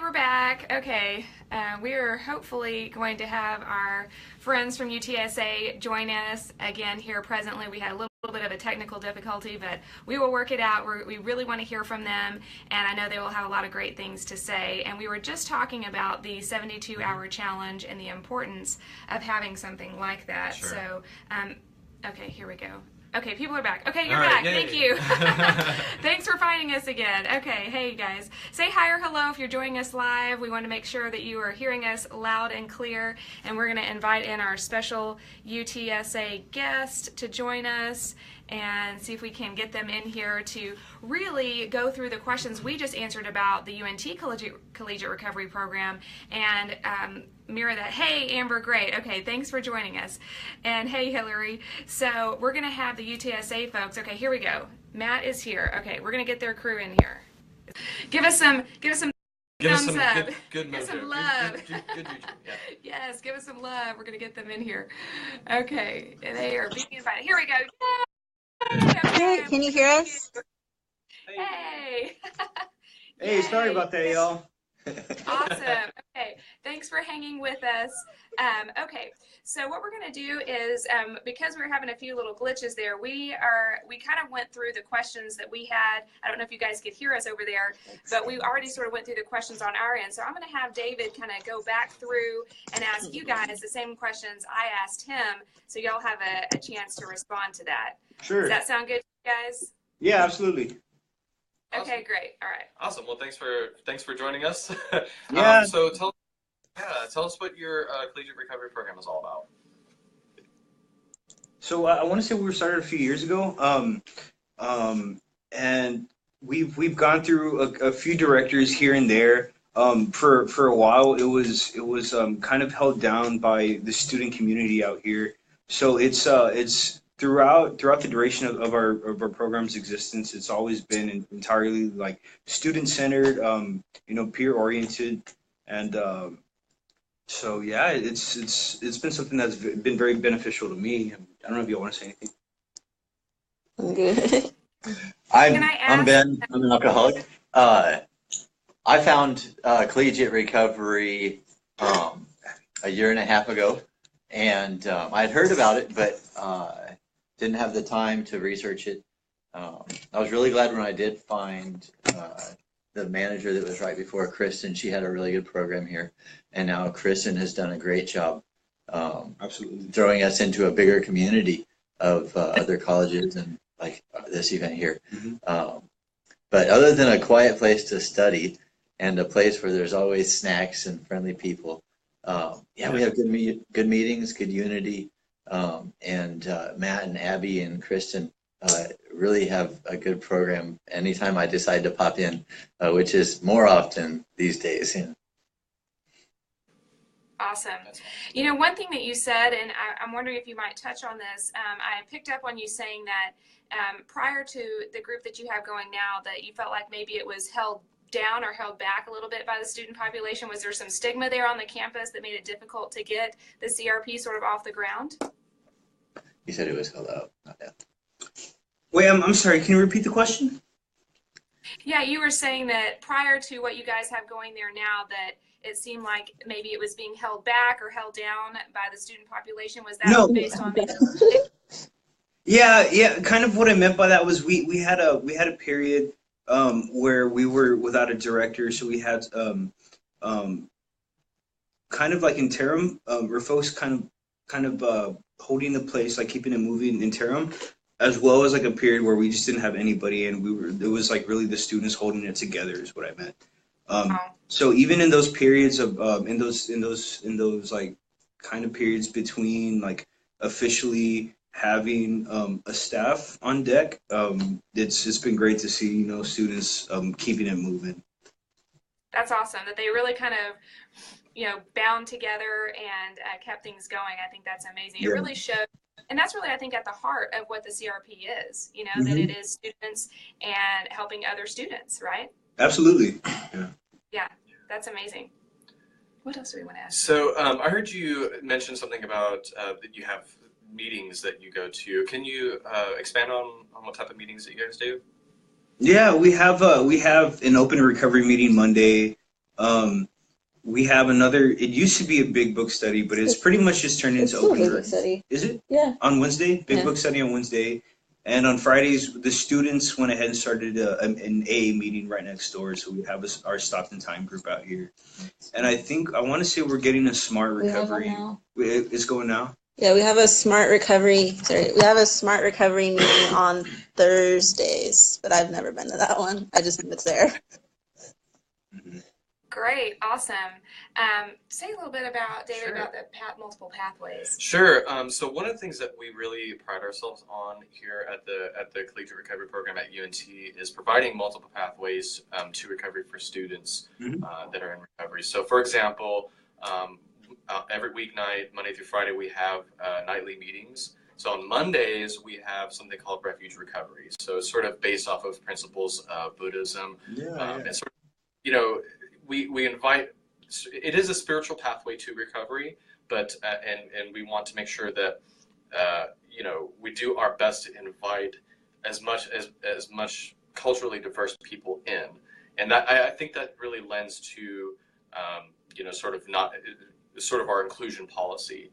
we're back. Okay, we are hopefully going to have our friends from UTSA join us again here presently. We had a little bit of a technical difficulty, but we will work it out. We really want to hear from them, and I know they will have a lot of great things to say. And we were just talking about the 72-hour challenge and the importance of having something like that. Sure. So, okay, here we go. Okay, people are back. Okay, you're All right, back. yay. Thank you. Thanks for finding us again. Okay, hey guys. Say hi or hello if you're joining us live. We want to make sure that you are hearing us loud and clear. And we're going to invite in our special UTSA guest to join us and see if we can get them in here to really go through the questions we just answered about the UNT Collegiate Recovery Program and mirror that. Hey, Amber, great. Okay, thanks for joining us. And hey, Hillary. So we're going to have the UTSA folks. Okay, here we go. Matt is here. Okay, we're going to get their crew in here. Give us some thumbs up. Good Give mojo. some love. Good mojo. Yeah. Yes, give us some love. We're going to get them in here. Okay, they are being invited. Here we go. Yay! Hey, can you hear us? Hey. Hey, sorry Yay. about that, y'all. Awesome. Okay, thanks for hanging with us. Okay, so what we're going to do is, because we're having a few little glitches there, we kind of went through the questions that we had. I don't know if you guys could hear us over there, but we already sort of went through the questions on our end. So I'm going to have David kind of go back through and ask you guys the same questions I asked him, so y'all have a chance to respond to that. Sure. Does that sound good to you guys? Yeah, absolutely. Awesome. Okay, great. All right. Awesome. Well, thanks for joining us. Yeah. So tell us what your collegiate recovery program is all about. So I want to say we were started a few years ago, and we've gone through a few directors here and there. For a while, it was kind of held down by the student community out here. So it's throughout the duration of our program's existence, it's always been entirely like student centered, peer oriented, and so yeah, it's been something that's been very beneficial to me. I don't know if you want to say anything. I'm good. I'm Ben. I'm an alcoholic. I found collegiate recovery a year and a half ago, and I had heard about it, but didn't have the time to research it. I was really glad when I did find the manager that was right before Kristen. She had a really good program here, and now Kristen has done a great job Absolutely. throwing us into a bigger community of other colleges and like this event here. Mm-hmm. But other than a quiet place to study and a place where there's always snacks and friendly people, we have good meetings, good unity, and Matt and Abby and Kristen really have a good program anytime I decide to pop in, which is more often these days. Yeah. Awesome. You know, one thing that you said, and I'm wondering if you might touch on this, I picked up on you saying that prior to the group that you have going now, that you felt like maybe it was held down or held back a little bit by the student population. Was there some stigma there on the campus that made it difficult to get the CRP sort of off the ground? You said it was held out, not down. Wait, I'm sorry. Can you repeat the question? Yeah, you were saying that prior to what you guys have going there now, that it seemed like maybe it was being held back or held down by the student population. Was that No. based on maybe? Yeah. Kind of what I meant by that was we had a period where we were without a director, so we had kind of like interim, where folks kind of holding the place, like keeping it moving interim, as well as like a period where we just didn't have anybody, and it was like really the students holding it together is what I meant. So even in those periods of in those like kind of periods between like officially having a staff on deck, it's been great to see students keeping it moving. That's awesome that they really kind of bound together and kept things going. I think that's amazing. Yeah. It really showed, and that's really I think at the heart of what the CRP is. Mm-hmm. That it is students and helping other students, right? Absolutely. Yeah, that's amazing. What else do we want to ask? So I heard you mention something about that you have meetings that you go to. Can you expand on what type of meetings that you guys do? Yeah, we have an open recovery meeting Monday. We have another. It used to be a big book study, but it's pretty much just turned into open. Big book study. Is it? Yeah. On Wednesday, big Yeah. book study on Wednesday, and on Fridays the students went ahead and started an AA meeting right next door. So we have our Stockton Time group out here, and I want to say we're getting a smart recovery. We have one now. It's going now. Yeah, we have a smart recovery. We have a smart recovery meeting on Thursdays, but I've never been to that one. I just know it's there. Great, awesome. Say a little bit about, David, Sure. about the multiple pathways. Sure. So one of the things that we really pride ourselves on here at the Collegiate Recovery Program at UNT is providing multiple pathways to recovery for students that are in recovery. So, for example, every weeknight, Monday through Friday, we have nightly meetings. So on Mondays, we have something called Refuge Recovery. So it's sort of based off of principles of Buddhism. And sort of, we invite. It is a spiritual pathway to recovery, but and we want to make sure that we do our best to invite as much culturally diverse people in, and that I think that really lends to sort of our inclusion policy.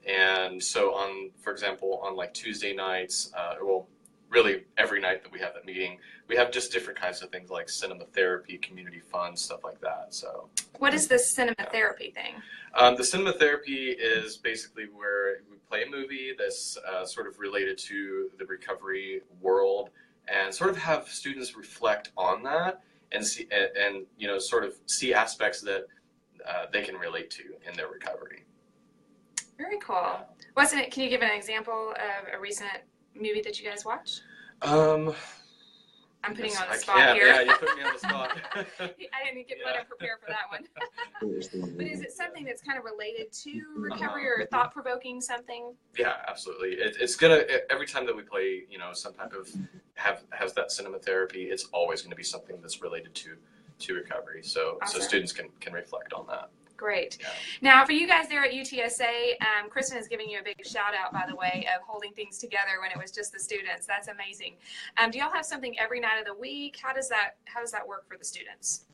And so for example, on like Tuesday nights, really every night that we have that meeting, we have just different kinds of things like cinema therapy, community fun, stuff like that. So what is this cinema therapy thing? The cinema therapy is basically where we play a movie that's sort of related to the recovery world, and sort of have students reflect on that and see and sort of see aspects that they can relate to in their recovery. Very cool. Can you give an example of a recent movie that you guys watched? I'm putting you on the spot here. Yeah, you put me on the spot. I didn't let him prepare for that one. But is it something that's kind of related to recovery or thought-provoking something? Yeah, absolutely. It's gonna, every time that we play, some type of has that cinema therapy, it's always going to be something that's related to recovery. So Awesome. So students can reflect on that. Great. Yeah. Now, for you guys there at UTSA, Kristen is giving you a big shout out, by the way, of holding things together when it was just the students. That's amazing. Do y'all have something every night of the week? How does that work for the students?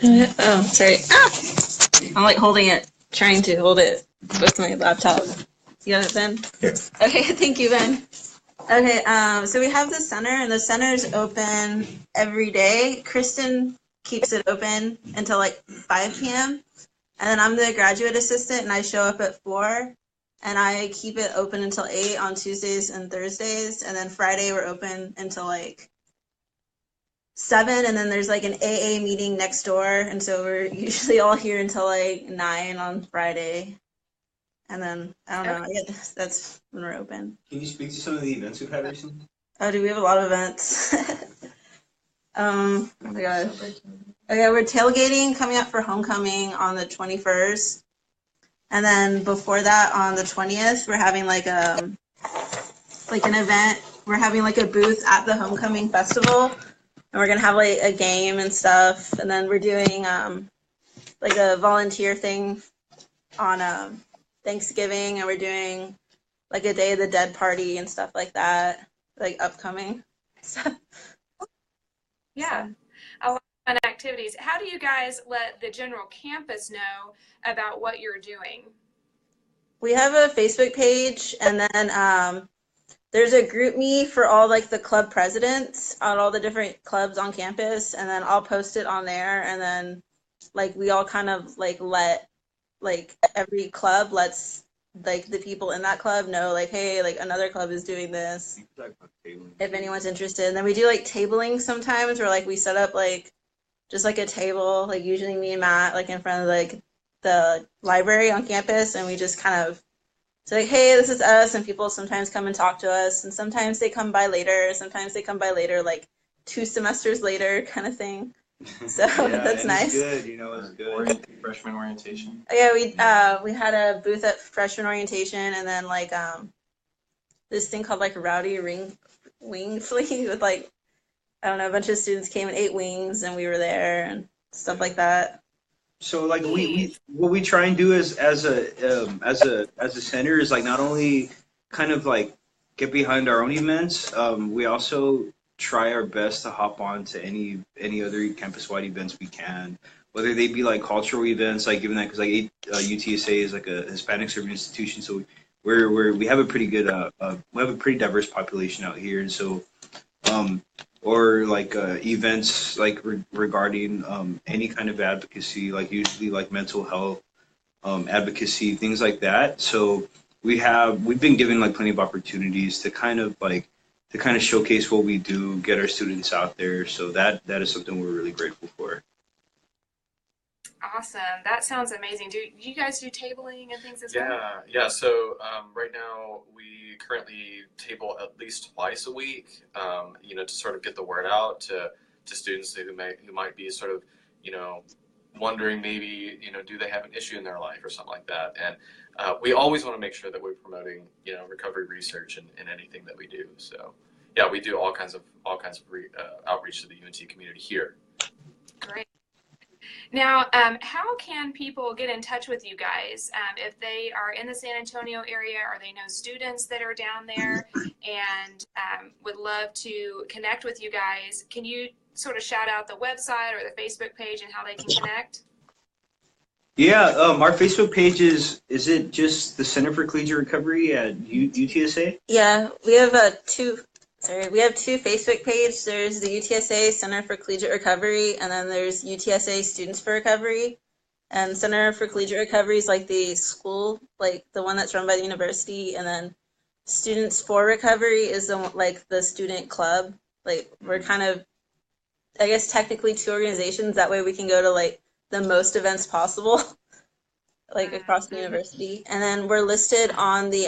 Oh, sorry. I'm like holding it, trying to hold it with my laptop. You got it, Ben? Yes. Okay, thank you, Ben. Okay, so we have the center, and the center is open every day. Kristen keeps it open until like 5 p.m. And then I'm the graduate assistant, and I show up at 4, and I keep it open until 8 on Tuesdays and Thursdays. And then Friday we're open until like 7, and then there's like an AA meeting next door, and so we're usually all here until like 9 on Friday. And then I don't know, that's when we're open. Can you speak to some of the events we've had recently? Oh, do we have a lot of events? Oh my gosh. Okay, we're tailgating coming up for homecoming on the 21st. And then before that, on the 20th, we're having like an event. We're having like a booth at the homecoming festival. And we're gonna have like a game and stuff. And then we're doing like a volunteer thing on Thanksgiving, and we're doing like a Day of the Dead party and stuff like that, like upcoming. Yeah, a lot of fun activities. How do you guys let the general campus know about what you're doing? We have a Facebook page, and then there's a group me for all like the club presidents on all the different clubs on campus, and then I'll post it on there, and then like we all kind of like let like every club lets like the people in that club know like, hey, like another club is doing this if anyone's interested. And then we do like tabling sometimes where like we set up like just like a table, like usually me and Matt, like in front of like the library on campus, and we just kind of say like, hey, this is us, and people sometimes come and talk to us, and sometimes they come by later, like 2 semesters later kind of thing. So that's nice. It's good, it's good. Freshman orientation. Yeah, we had a booth at freshman orientation, and then like this thing called like Rowdy Wing Flea with like, I don't know, a bunch of students came and ate wings, and we were there and stuff like that. So like what we try and do is as a center is like not only kind of like get behind our own events, we also try our best to hop on to any other campus-wide events we can, whether they be like cultural events, like given that because like UTSA is like a Hispanic serving institution, so we have a pretty good we have a pretty diverse population out here, and so or like events like regarding any kind of advocacy, like usually like mental health advocacy, things like that. So we've been given like plenty of opportunities to kind of showcase what we do, get our students out there. So that is something we're really grateful for. Awesome. That sounds amazing. Do you guys do tabling and things as well? Yeah. So right now we currently table at least twice a week, to sort of get the word out to students who might be sort of, wondering maybe, do they have an issue in their life or something like that. And we always want to make sure that we're promoting, recovery research in anything that we do. So yeah, we do all kinds of outreach to the UNT community here. Great. Now, how can people get in touch with you guys if they are in the San Antonio area or they know students that are down there and would love to connect with you guys? Can you sort of shout out the website or the Facebook page and how they can connect? Yeah, our Facebook page is it just the Center for Collegiate Recovery at UTSA? Yeah, we have two Facebook pages. There's the UTSA Center for Collegiate Recovery, and then there's UTSA Students for Recovery. And Center for Collegiate Recovery is like the school, like the one that's run by the university, and then Students for Recovery is the student club. Like we're kind of, I guess, technically two organizations. That way we can go to like the most events possible, like across the university. And then we're listed on the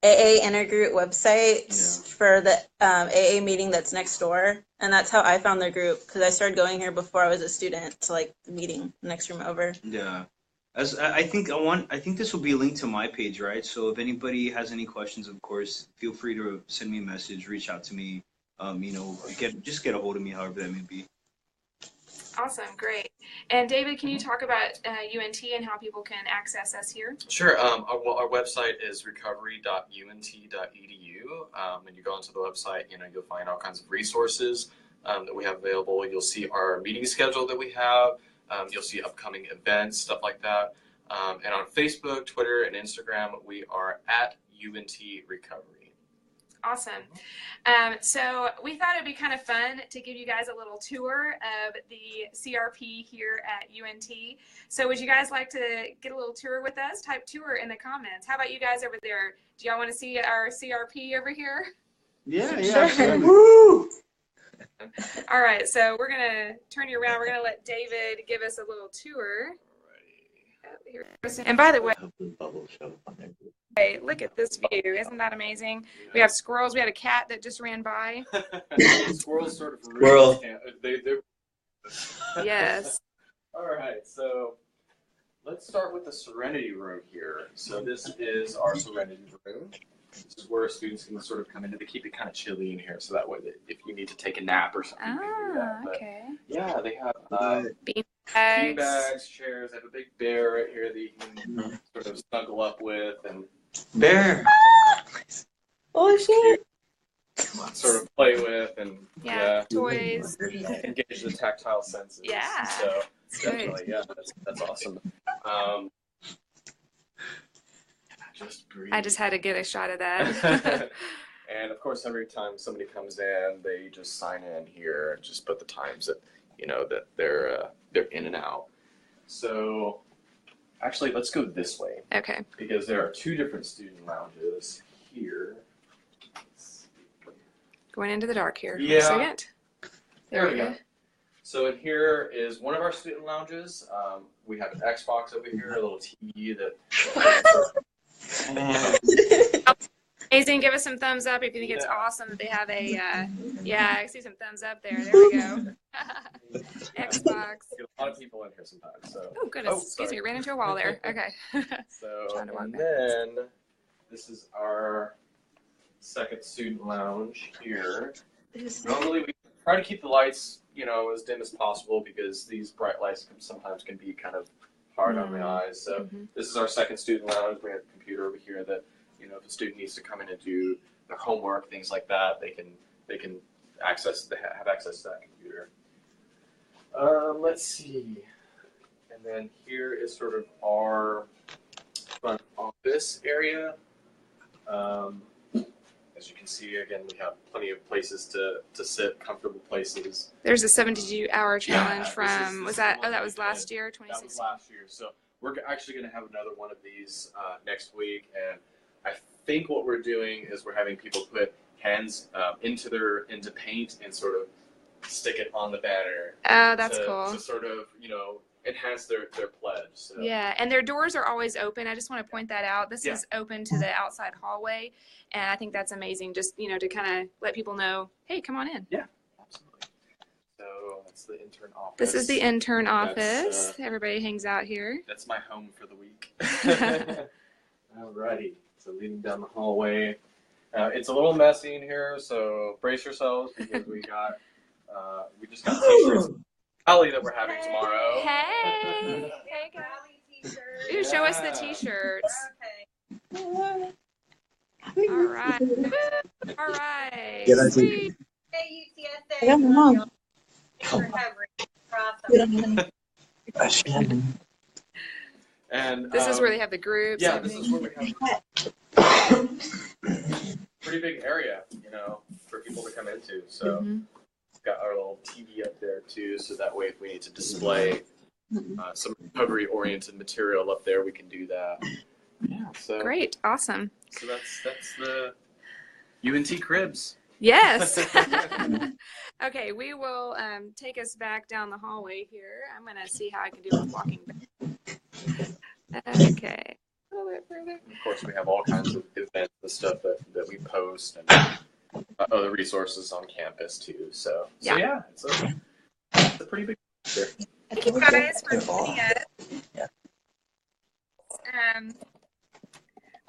AA Intergroup website for the AA meeting that's next door, and that's how I found the group because I started going here before I was a student to like the meeting next room over. Yeah, as I think this will be linked to my page, right? So if anybody has any questions, of course, feel free to send me a message, reach out to me. Get a hold of me, however that may be. Awesome, great. And David, can you talk about UNT and how people can access us here? Sure. Our website is recovery.unt.edu. And you go onto the website, you'll find all kinds of resources that we have available. You'll see our meeting schedule that we have. You'll see upcoming events, stuff like that. And on Facebook, Twitter, and Instagram, we are at UNT Recovery. Awesome. So we thought it'd be kind of fun to give you guys a little tour of the CRP here at UNT. So would you guys like to get a little tour with us? Type tour in the comments. How about you guys over there? Do y'all want to see our CRP over here? Yeah. Sure. Woo! All right, so we're going to turn you around. We're going to let David give us a little tour. And by the way, hey, look at this view. Isn't that amazing? We have squirrels. We had a cat that just ran by. Squirrels sort of Squirrel. Yes. All right, so let's start with the Serenity Room here. So this is our Serenity Room. This is where students can sort of come in. They keep it kind of chilly in here, so that way if you need to take a nap or something, you can do that. But, okay. yeah, they have Bean bean bags. bags, chairs. They have a big bear right here that you can sort of snuggle up with and Bear. Oh shit! sort of play with and Toys. engage the tactile senses. Yeah. So definitely, that's awesome. Just breathe. I just had to get a shot of that. And of course, every time somebody comes in, they just sign in here and just put the times that that they're in and out. So actually, let's go this way. Okay. Because there are two different student lounges here. Going into the dark here. For a Yeah. second. There we go. So in here is one of our student lounges. We have an Xbox over here, a little TV that. Amazing. Give us some thumbs up if you think it's awesome that they have a, I see some thumbs up there. There we go. Xbox. Get a lot of people in here sometimes. So. Oh, goodness. Excuse me. Ran into a wall there. Okay. So, Trying to walk and back. then this is our second student lounge here. Normally we try to keep the lights, as dim as possible because these bright lights sometimes can be kind of hard on the eyes. So this is our second student lounge. We have a computer over here that, if a student needs to come in and do their homework, things like that, they can have access to that computer. Let's see. And then here is sort of our front office area. As you can see, again, we have plenty of places to sit, comfortable places. There's a 72-hour challenge that was last year, 2016? That was last year. So we're actually going to have another one of these next week. And I think what we're doing is we're having people put hands into paint and sort of stick it on the banner. Oh, that's cool. To sort of, enhance their pledge. So. Yeah, and their doors are always open. I just want to point that out. This is open to the outside hallway, and I think that's amazing. Just to kind of let people know, hey, come on in. Yeah, absolutely. So that's the intern office. This is the intern office. Everybody hangs out here. That's my home for the week. Alrighty. So leading down the hallway. It's a little messy in here, so brace yourselves because we just got t-shirts. Rally that we're having tomorrow. Hey, hey guys. Ooh, show us the t-shirts. Okay. All right. All right. Hey, UTSA Recovery. And this is where they have the groups. Yeah, this is where we have pretty big area, for people to come into. So. Got our little TV up there too, so that way if we need to display some recovery-oriented material up there, we can do that. Yeah. So great, awesome. So that's the UNT Cribs. Yes. Okay, we will take us back down the hallway here. I'm gonna see how I can do with walking back. Okay. A little bit further. Of course, we have all kinds of events and stuff that we post and. Other resources on campus too. So yeah, it's a pretty big there. Thank you guys for joining us.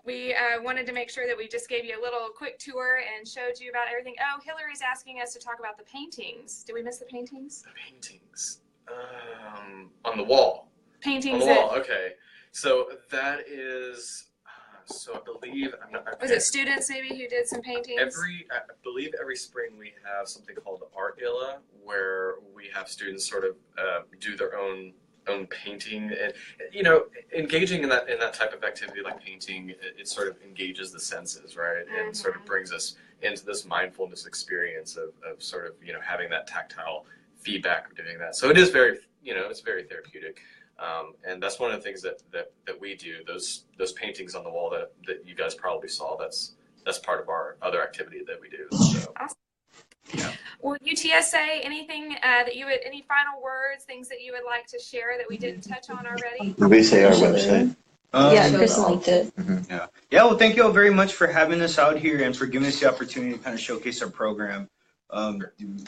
We wanted to make sure that we just gave you a little quick tour and showed you about everything. Oh, Hillary's asking us to talk about the paintings. Did we miss the paintings? The paintings on the wall. Paintings. On the wall. Okay, so that is. So I believe was it students maybe who did some paintings? I believe every spring we have something called Art Illa, where we have students sort of do their own painting, and engaging in that type of activity like painting, it sort of engages the senses, right, and sort of brings us into this mindfulness experience of sort of having that tactile feedback of doing that. So it is very it's very therapeutic. And that's one of the things that we do. Those paintings on the wall that you guys probably saw. That's part of our other activity that we do. So, awesome. Yeah. Well, UTSA, anything any final words, things that you would like to share that we didn't touch on already? Did we say our website? Yeah, Chris linked it. Mm-hmm. Yeah. Well, thank you all very much for having us out here and for giving us the opportunity to kind of showcase our program.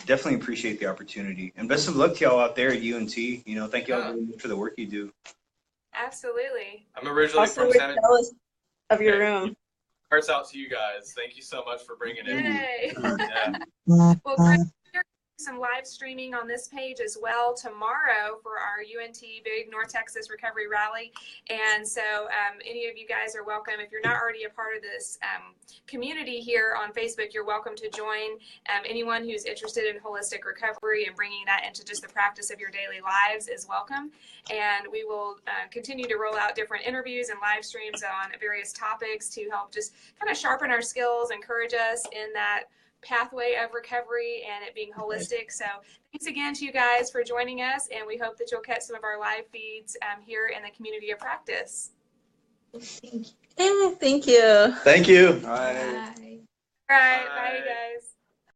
Definitely appreciate the opportunity, and best of luck to y'all out there at UNT. Thank y'all very much for the work you do. Absolutely. I'm originally Also, from we're San jealous of your room. Hearts out to you guys. Thank you so much for bringing it. Yay. Yeah. Well, Chris, we're doing some live streaming on this page as well tomorrow for our UNT Big North Texas Recovery Rally. And so any of you guys are welcome. If you're not already a part of this community here on Facebook, you're welcome to join. Anyone who's interested in holistic recovery and bringing that into just the practice of your daily lives is welcome. And we will continue to roll out different interviews and live streams on various topics to help just kind of sharpen our skills, encourage us in that pathway of recovery and it being holistic. So thanks again to you guys for joining us, and we hope that you'll catch some of our live feeds here in the community of practice. Thank you. Thank you. Bye. All right, bye.